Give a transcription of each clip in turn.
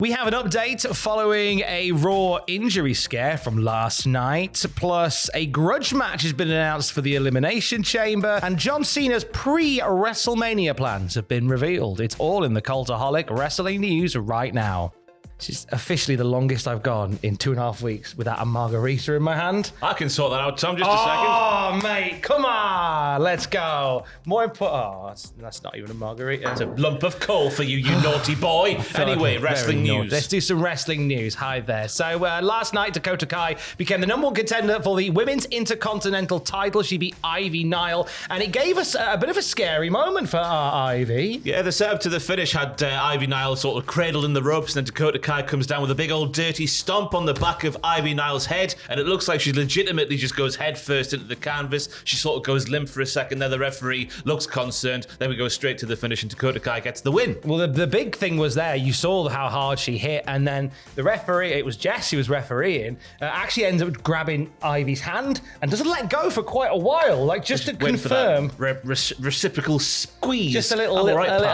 We have an update following a Raw injury scare from last night, plus a grudge match has been announced for the Elimination Chamber, and John Cena's pre-WrestleMania plans have been revealed. It's all in the Cultaholic Wrestling News right now. This is officially the longest I've gone in 2.5 weeks without a margarita in my hand. I can sort that out, Tom, just a second. Oh, mate, come on, let's go. More important. that's not even a margarita. It's a lump of coal for you, you naughty boy. Anyway, wrestling news. Let's do some wrestling news. Hi there. So last night, Dakota Kai became the #1 contender for the Women's Intercontinental title. She beat Ivy Nile, and it gave us a bit of a scary moment for our Ivy. Yeah, the setup to the finish had Ivy Nile sort of cradled in the ropes, and then Dakota Kai comes down with a big old dirty stomp on the back of Ivy Nile's head, and it looks like she legitimately just goes head first into the canvas. She sort of goes limp for a second there. The referee looks concerned. Then we go straight to the finish, and Dakota Kai gets the win. Well, the big thing was there. You saw how hard she hit, and then the referee, it was Jess who was refereeing, actually ends up grabbing Ivy's hand and doesn't let go for quite a while, like just to confirm. Reciprocal squeeze. Just a little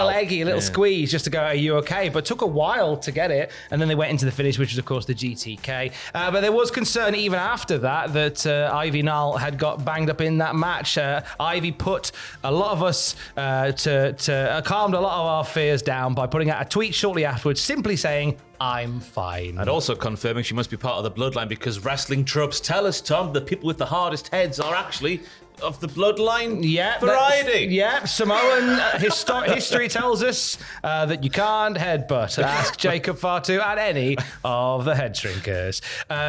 eggy, a little squeeze just to go, are you okay? But took a while to get it, and then they went into the finish, which was, of course, the GTK. But there was concern even after that Ivy Nile had got banged up in that match. Ivy put a lot of us calmed a lot of our fears down by putting out a tweet shortly afterwards, simply saying, I'm fine. And also confirming she must be part of the bloodline, because wrestling tropes tell us, Tom, the people with the hardest heads are actually of the bloodline variety. Samoan history tells us that you can't headbutt. Ask Jacob Fatu and any of the head shrinkers.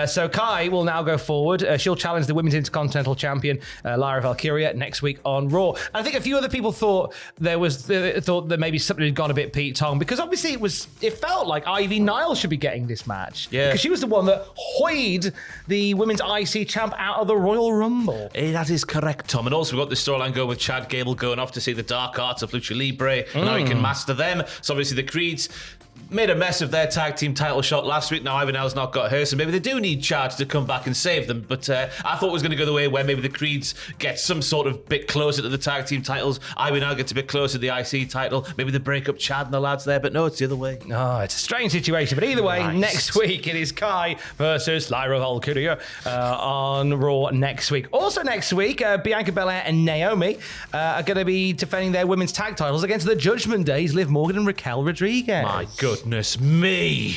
So Kai will now go forward. She'll challenge the Women's Intercontinental Champion, Lyra Valkyria, next week on Raw. And I think a few other people thought that maybe something had gone a bit Pete Tong, because obviously it felt like Ivy Nile should be getting this match. Yeah. Because she was the one that hoyed the Women's IC champ out of the Royal Rumble. That is correct, Tom. And also we've got the storyline going with Chad Gable going off to see the dark arts of Lucha Libre. Now he can master them. So obviously the Creeds made a mess of their tag team title shot last week. Now Ivy Nile's not got her, so maybe they do need Chad to come back and save them. But I thought it was going to go the way where maybe the Creeds get some sort of bit closer to the tag team titles. Ivy Nile gets a bit closer to the IC title. Maybe they break up Chad and the lads there, but no, it's the other way. Oh, it's a strange situation. But either way, next week it is Kai versus Lyra Valkyria on Raw next week. Also next week, Bianca Belair and Naomi are going to be defending their women's tag titles against the Judgment Day's Liv Morgan and Raquel Rodriguez. My goodness me.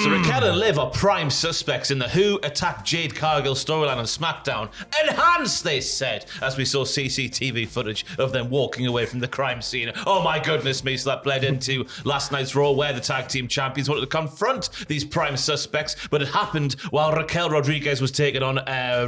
So Raquel and Liv are prime suspects in the Who Attacked Jade Cargill storyline on SmackDown. Enhanced, they said, as we saw CCTV footage of them walking away from the crime scene. Oh my goodness me. So that bled into last night's Raw, where the tag team champions wanted to confront these prime suspects, but it happened while Raquel Rodriguez was taking on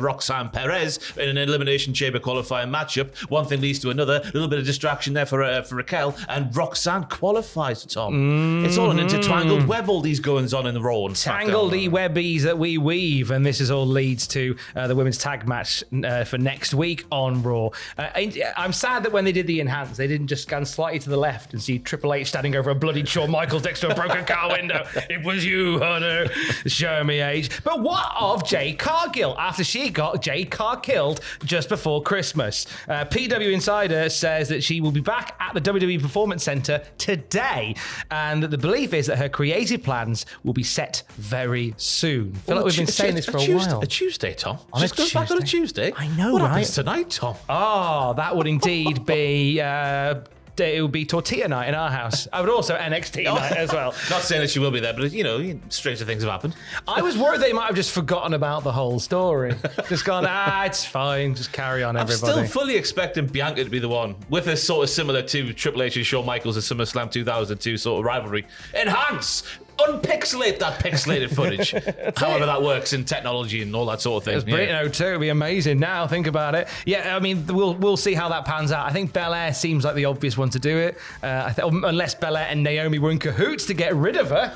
Roxanne Perez in an Elimination Chamber qualifying matchup. One thing leads to another. A little bit of distraction there for Raquel, and Roxanne qualifies, Tom. It's all an intertwined web, all these goings on in the Raw and tangledy webbies that we weave, and this is all leads to the women's tag match for next week on Raw. I'm sad that when they did the enhance, they didn't just scan slightly to the left and see Triple H standing over a bloodied Shawn Michaels next to a broken car window. It was you, Hunter. Show me age. But what of Jade Cargill after she got Jade Cargill killed just before Christmas? PW Insider says that she will be back at the WWE Performance Center today, and that the belief is that her creative plans will be set very soon. I feel like we've been saying this for a while. A Tuesday, Tom. Just goes back on a Tuesday. I know, what right? happens tonight, Tom? Oh, that would indeed be... it would be tortilla night in our house. I would also NXT night as well. Not saying that she will be there, but stranger things have happened. I was worried they might have just forgotten about the whole story. Just gone, it's fine, just carry on, everybody. I'm still fully expecting Bianca to be the one, with a sort of similar to Triple H and Shawn Michaels at SummerSlam 2002 sort of rivalry. Enhance! Unpixelate that pixelated footage. However that works in technology and all that sort of thing. It's Britain 02, it'd be amazing now, think about it. Yeah, I mean, we'll see how that pans out. I think Belair seems like the obvious one to do it. Unless Belair and Naomi were in cahoots to get rid of her.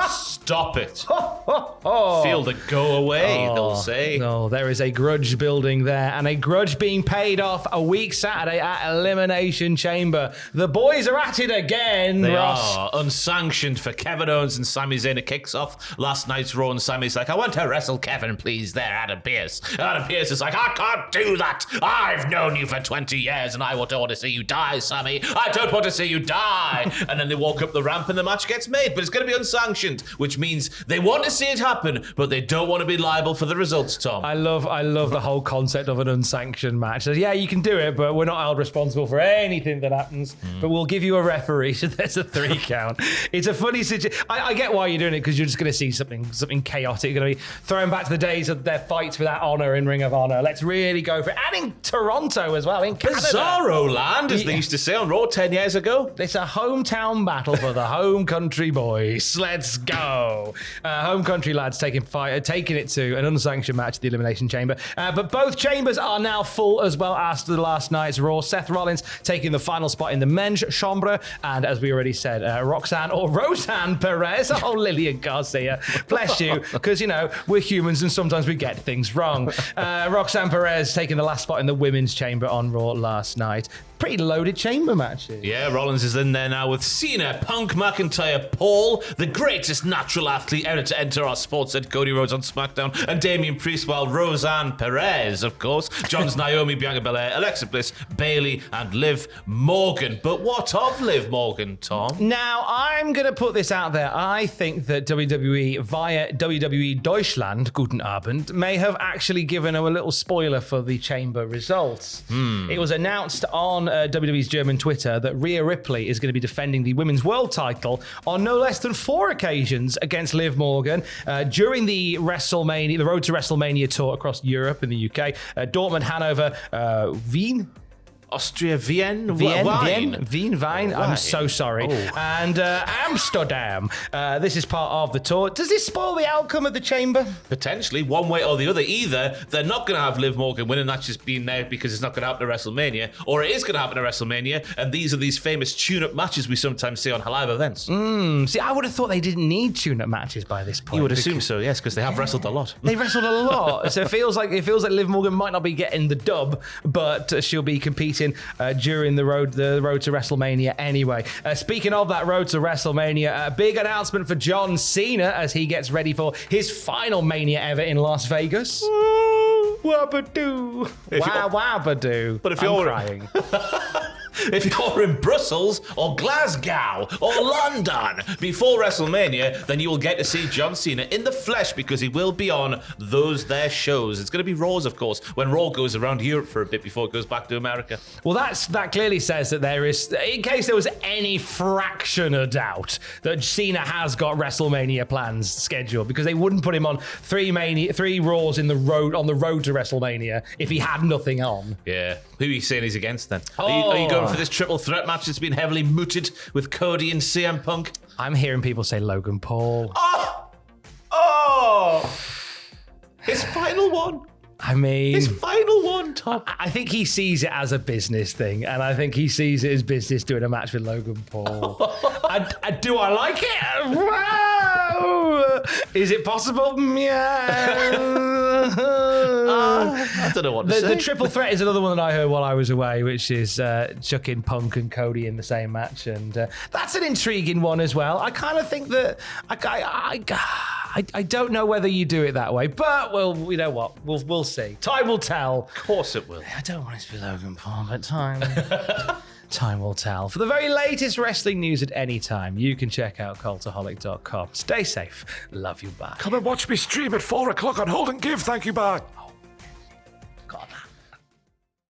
Stop it. Feel the go away, they'll say. No, there is a grudge building there, and a grudge being paid off a week Saturday at Elimination Chamber. The boys are at it again, They Ross. are unsanctioned for Kevin Owens and Sami Zayn. It kicks off last night's Raw, and Sami's like, I want to wrestle Kevin, please, there, Adam Pearce. And Adam Pearce is like, I can't do that. I've known you for 20 years, and I don't want to see you die, Sami. I don't want to see you die. And then they walk up the ramp, and the match gets made, but it's going to be unsanctioned, which means they want to see it happen, but they don't want to be liable for the results, Tom. I love the whole concept of an unsanctioned match. So, yeah, you can do it, but we're not held responsible for anything that happens. But we'll give you a referee, so there's a 3 count. It's a funny situation. I get why you're doing it, because you're just going to see something chaotic. You're going to be thrown back to the days of their fights without honor in Ring of Honor. Let's really go for it. And in Toronto as well, in Canada. Bizarro land, as they used to say on Raw 10 years ago. It's a hometown battle for the home country boys. Let's go. Home country lads taking it to an unsanctioned match at the Elimination Chamber. But both chambers are now full as well after the last night's Raw. Seth Rollins taking the final spot in the men's chambre. And as we already said, Roseanne Perez. Oh, Lillian Garcia. Bless you. Because, we're humans and sometimes we get things wrong. Roxanne Perez taking the last spot in the women's chamber on Raw last night. Pretty loaded chamber matches. Yeah, Rollins is in there now with Cena, Punk, McIntyre, Paul, the greatest natural athlete ever to enter our sports, said Cody Rhodes on SmackDown, and Damian Priest, while Roseanne Perez, of course, joins Naomi, Bianca Belair, Alexa Bliss, Bayley, and Liv Morgan. But what of Liv Morgan, Tom? Now, I'm going to put this out there. I think that WWE via WWE Deutschland, Guten Abend, may have actually given her a little spoiler for the chamber results. It was announced on WWE's German Twitter that Rhea Ripley is going to be defending the women's world title on no less than 4 occasions against Liv Morgan during the Road to WrestleMania tour across Europe and the UK, Dortmund, Hanover, Wien. Austria, Wien. I'm so sorry. And Amsterdam. This is part of the tour. Does this spoil the outcome of the chamber? Potentially, one way or the other. Either they're not going to have Liv Morgan win and that's just being there because it's not going to happen at WrestleMania, or it is going to happen at WrestleMania, and these are these famous tune-up matches we sometimes see on live events. See, I would have thought they didn't need tune-up matches by this point. You would assume so, yes, because they have wrestled a lot. They wrestled a lot. So it feels like Liv Morgan might not be getting the dub, but she'll be competing during the road to WrestleMania anyway. Speaking of that road to WrestleMania, a big announcement for John Cena as he gets ready for his final Mania ever in Las Vegas. Wabadoo. Wabadoo. But if I'm you're crying. If you're in Brussels or Glasgow or London before WrestleMania, then you will get to see John Cena in the flesh because he will be on their shows. It's going to be Raws, of course, when Raw goes around Europe for a bit before it goes back to America. Well, that clearly says that there is, in case there was any fraction of doubt, that Cena has got WrestleMania plans scheduled, because they wouldn't put him on 3 Raws on the road to WrestleMania if he had nothing on. Yeah. Who are you saying he's against then? Are you going for this triple threat match that's been heavily mooted with Cody and CM Punk? I'm hearing people say Logan Paul. His final one. I mean, his final one, Tom. I think he sees it as a business thing, and I think he sees it as business doing a match with Logan Paul. Do I like it? Wow! Is it possible? I don't know what to say. The triple threat is another one that I heard while I was away, which is chucking Punk and Cody in the same match, and that's an intriguing one as well. I kind of think that I don't know whether you do it that way, but well, you know what? We'll see. Time will tell. Of course it will. I don't want it to be Logan Paul, but time will tell. For the very latest wrestling news at any time, you can check out cultaholic.com. Stay safe. Love you, bye. Come and watch me stream at 4 o'clock on Hold and Give. Thank you, bye.